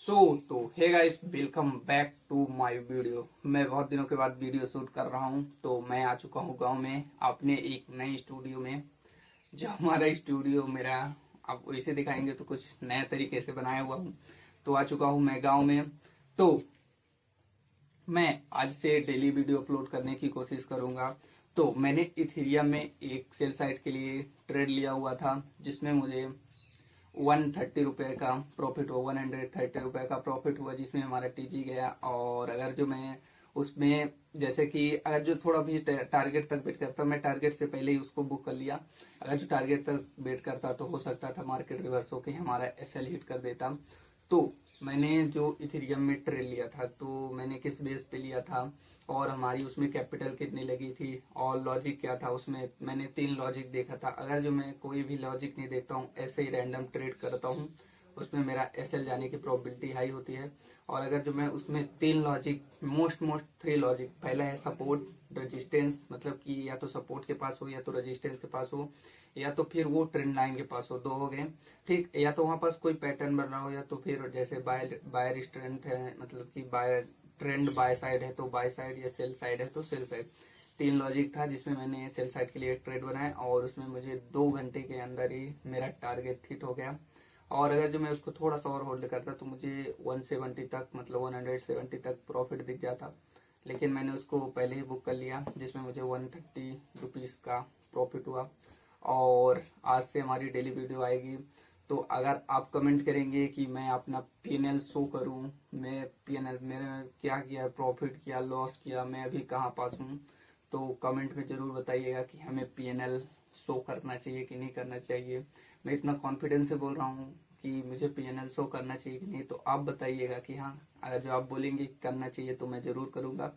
तो hey guys, welcome back to my video. मैं बहुत दिनों के बाद वीडियो शूट कर रहा हूं। तो मैं आ चुका हूं गांव में अपने एक नए स्टूडियो में। जो हमारा स्टूडियो मेरा आपको इसे दिखाएंगे तो कुछ नए तरीके से बनाया हुआ हूं। तो आ चुका हूं मैं गांव में। तो मैं आज से डेली वीडियो अपलोड करने की कोशिश करूंगा। तो मैंने इथेरियम में एक सेल साइट के लिए ट्रेड लिया हुआ था, जिसमें मुझे 130 रुपये का प्रॉफिट हुआ, 130 रुपये का प्रॉफिट हुआ, जिसमें हमारा टीजी गया। और अगर जो मैं उसमें जैसे कि अगर जो थोड़ा भी टारगेट तक वेट करता, मैं टारगेट से पहले ही उसको बुक कर लिया। अगर जो टारगेट तक वेट करता तो हो सकता था मार्केट रिवर्स होकर हमारा एसएल हिट कर देता। तो मैंने जो इथेरियम में ट्रेड लिया था, तो मैंने किस बेस पे लिया था और हमारी उसमें कैपिटल कितनी लगी थी और लॉजिक क्या था, उसमें मैंने 3 लॉजिक देखा था। अगर जो मैं कोई भी लॉजिक नहीं देखता हूँ, ऐसे ही रैंडम ट्रेड करता हूँ, उसमें मेरा एसएल जाने की प्रोबेबिलिटी हाई होती है। और अगर जो मैं उसमें 3 लॉजिक, मोस्ट 3 लॉजिक, पहला है सपोर्ट रेजिस्टेंस, मतलब कि या तो सपोर्ट के पास हो या तो रेजिस्टेंस के पास हो या तो फिर वो ट्रेंड लाइन के पास हो, 2 हो गए। ठीक, या तो वहाँ पास कोई पैटर्न बन रहा हो या तो फिर जैसे बायर स्ट्रेंथ है, मतलब कि बायर ट्रेंड बाय साइड है तो बाय साइड, या सेल साइड है तो सेल साइड। 3 लॉजिक था जिसमें मैंने सेल साइड के लिए एक ट्रेड बनाया और उसमें मुझे 2 घंटे के अंदर ही मेरा टारगेट हिट हो गया। और अगर जो मैं उसको थोड़ा सा और होल्ड करता तो मुझे 170 तक, मतलब 170 तक प्रॉफिट दिख जाता। लेकिन मैंने उसको पहले ही बुक कर लिया, जिसमें मुझे 130 रुपीज़ का प्रॉफिट हुआ। और आज से हमारी डेली वीडियो आएगी। तो अगर आप कमेंट करेंगे कि मैं अपना पीएनएल शो करूं, मैं पीएनएल मेरा क्या किया, प्रॉफिट किया, लॉस किया, मैं अभी कहाँ पास हूँ, तो कमेंट में ज़रूर बताइएगा कि हमें पीएनएल शो करना चाहिए कि नहीं करना चाहिए। मैं इतना कॉन्फिडेंस से बोल रहा हूँ कि मुझे पीएनएल शो करना चाहिए कि नहीं, तो आप बताइएगा कि हाँ, अगर जो आप बोलेंगे करना चाहिए तो मैं ज़रूर करूँगा।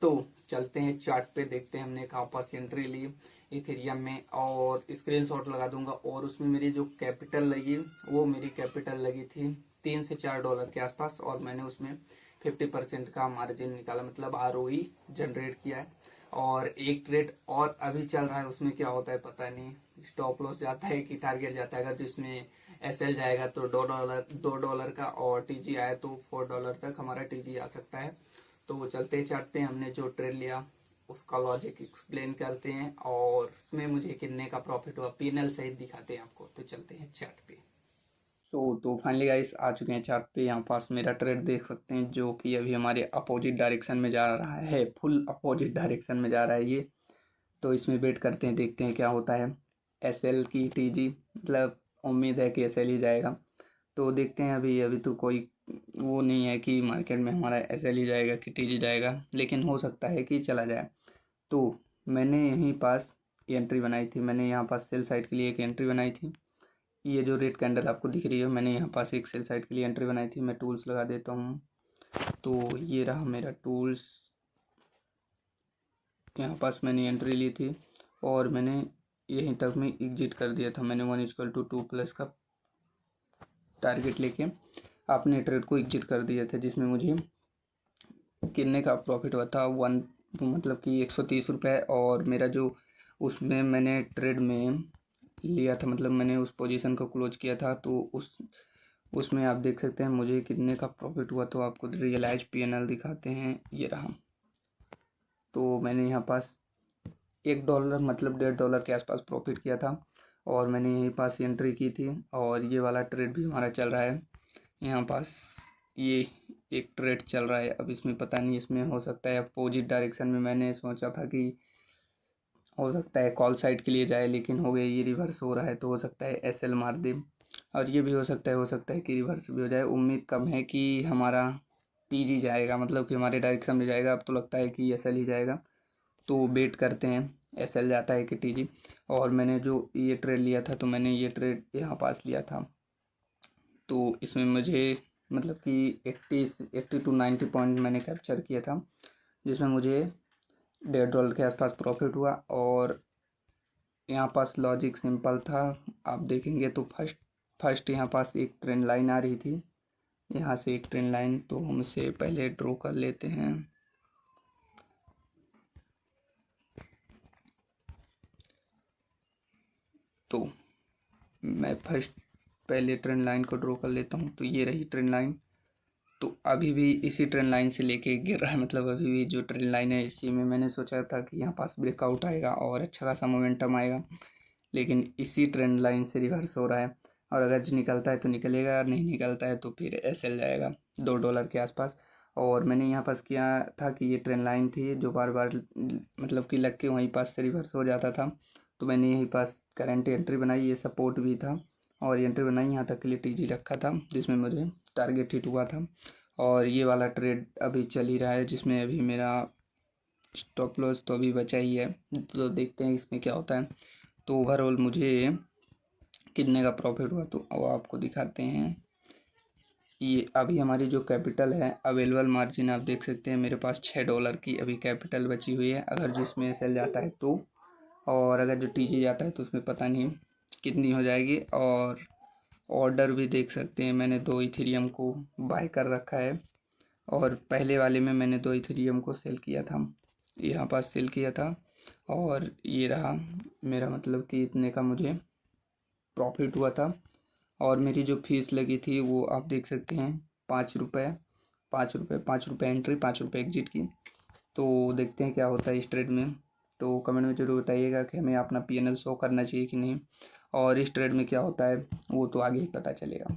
तो चलते हैं चार्ट पे, देखते हैं हमने कहाँ पास एंट्री ली इथेरियम में, और स्क्रीनशॉट लगा दूंगा। और उसमें मेरी जो कैपिटल लगी, वो मेरी कैपिटल लगी थी $3 से $4 के आसपास, और मैंने उसमें 50% का मार्जिन निकाला, मतलब आरओई जनरेट किया है। और एक ट्रेड और अभी चल रहा है, उसमें क्या होता है पता नहीं, स्टॉप लॉस जाता है कि टारगेट जाता है। अगर तो इसमें एसएल जाएगा तो $2 का, और टीजी आया तो $4 तक हमारा टीजी आ सकता है। तो चलते चार्ट पे हमने जो ट्रेड लिया उसका लॉजिक एक्सप्लेन करते हैं, और उसमें मुझे कितने का प्रॉफिट हुआ पीएनएल सहित दिखाते हैं आपको। तो चलते हैं चार्ट पे। तो फाइनली गाइस आ चुके हैं चार्ट पे। यहाँ पास मेरा ट्रेड देख सकते हैं, जो कि अभी हमारे अपोजिट डायरेक्शन में जा रहा है, फुल अपोजिट डायरेक्शन में जा रहा है ये। तो इसमें वेट करते हैं, देखते हैं क्या होता है। एसएल की टीजी, मतलब उम्मीद है कि एसएल ही जाएगा। तो देखते हैं, अभी अभी तो कोई वो नहीं है कि मार्केट में हमारा एसएल ही जाएगा कि टीजी जाएगा, लेकिन हो सकता है कि चला जाए। तो मैंने यहीं पास एंट्री बनाई थी, मैंने यहाँ पास सेल साइड के लिए एक एंट्री बनाई थी। ये जो रेड कैंडल आपको दिख रही है, मैंने यहाँ पास एक सेल साइड के लिए एंट्री बनाई थी। मैं टूल्स लगा देता हूँ। तो ये रहा मेरा टूल्स, यहाँ पास मैंने एंट्री ली थी और मैंने यहीं तक में एग्जिट कर दिया था। मैंने 1=2+ का टारगेट लेके अपने ट्रेड को एग्जिट कर दिया था, जिसमें मुझे कितने का प्रॉफिट हुआ था, मतलब कि 130 रुपये। और मेरा जो उसमें मैंने ट्रेड में लिया था, मतलब मैंने उस पोजीशन को क्लोज किया था, तो उसमें आप देख सकते हैं मुझे कितने का प्रॉफिट हुआ। तो आपको रियलाइज पीएनएल दिखाते हैं, ये रहा। तो मैंने यहाँ पास $1, मतलब $1.5 के आसपास प्रॉफिट किया था, और मैंने यहीं पास एंट्री की थी। और ये वाला ट्रेड भी हमारा चल रहा है यहाँ पास, ये एक ट्रेड चल रहा है। अब इसमें पता नहीं, इसमें हो सकता है अपोजिट डायरेक्शन में, मैंने सोचा था कि हो सकता है कॉल साइड के लिए जाए, लेकिन हो गया ये रिवर्स हो रहा है, तो हो सकता है एसएल मार दे। और ये भी हो सकता है कि रिवर्स भी हो जाए। उम्मीद कम है कि हमारा टीजी जाएगा, मतलब कि हमारे डायरेक्शन में जाएगा। अब तो लगता है कि एसएल ही जाएगा, तो वेट करते हैं एसएल जाता है कि टीजी। और मैंने जो ये ट्रेड लिया था, तो मैंने ये ट्रेड यहाँ पास लिया था। तो इसमें मुझे मतलब कि 80 to 90 पॉइंट मैंने कैप्चर किया था, जिसमें मुझे $1.5 के आसपास प्रॉफिट हुआ। और यहाँ पास लॉजिक सिंपल था, आप देखेंगे तो फर्स्ट यहाँ पास एक ट्रेंड लाइन आ रही थी, यहाँ से एक ट्रेंड लाइन, तो हम इसे पहले ड्रॉ कर लेते हैं। तो मैं फर्स्ट पहले ट्रेंड लाइन को ड्रॉ कर लेता हूँ। तो ये रही ट्रेंड लाइन, तो अभी भी इसी ट्रेंड लाइन से लेके गिर रहा है, मतलब अभी भी जो ट्रेंड लाइन है इसी में मैंने सोचा था कि यहाँ पास ब्रेकआउट आएगा और अच्छा खासा मोमेंटम आएगा, लेकिन इसी ट्रेंड लाइन से रिवर्स हो रहा है। और अगर जो निकलता है तो निकलेगा, नहीं निकलता है तो फिर एसएल जाएगा $2 के आसपास। और मैंने यहाँ पास किया था कि ये ट्रेंड लाइन थी जो बार बार मतलब कि लग के वहीं पास से रिवर्स हो जाता था, तो मैंने यहीं पास करंट एंट्री बनाई, ये सपोर्ट भी था और एंट्री बनाई, यहाँ तक के लिए टीजी रखा था जिसमें मुझे टारगेट हिट हुआ था। और ये वाला ट्रेड अभी चल ही रहा है जिसमें अभी मेरा स्टॉप लॉस तो अभी बचा ही है, तो देखते हैं इसमें क्या होता है। तो ओवरऑल मुझे कितने का प्रॉफिट हुआ तो वो आपको दिखाते हैं। ये अभी हमारी जो कैपिटल है, अवेलेबल मार्जिन आप देख सकते हैं, मेरे पास $6 की अभी कैपिटल बची हुई है अगर जिसमें सेल जाता है तो। और अगर जो टीजी जाता है तो उसमें पता नहीं कितनी हो जाएगी। और ऑर्डर भी देख सकते हैं, मैंने 2 इथेरियम को बाय कर रखा है और पहले वाले में मैंने 2 इथेरियम को सेल किया था, यहाँ पास सेल किया था। और ये रहा मेरा, मतलब कि इतने का मुझे प्रॉफिट हुआ था। और मेरी जो फीस लगी थी वो आप देख सकते हैं, ₹5 ₹5 एंट्री, ₹5 एग्जिट की। तो देखते हैं क्या होता है इस ट्रेड में। तो कमेंट में ज़रूर बताइएगा कि हमें अपना पीएनएल शो करना चाहिए कि नहीं, और इस ट्रेड में क्या होता है वो तो आगे ही पता चलेगा।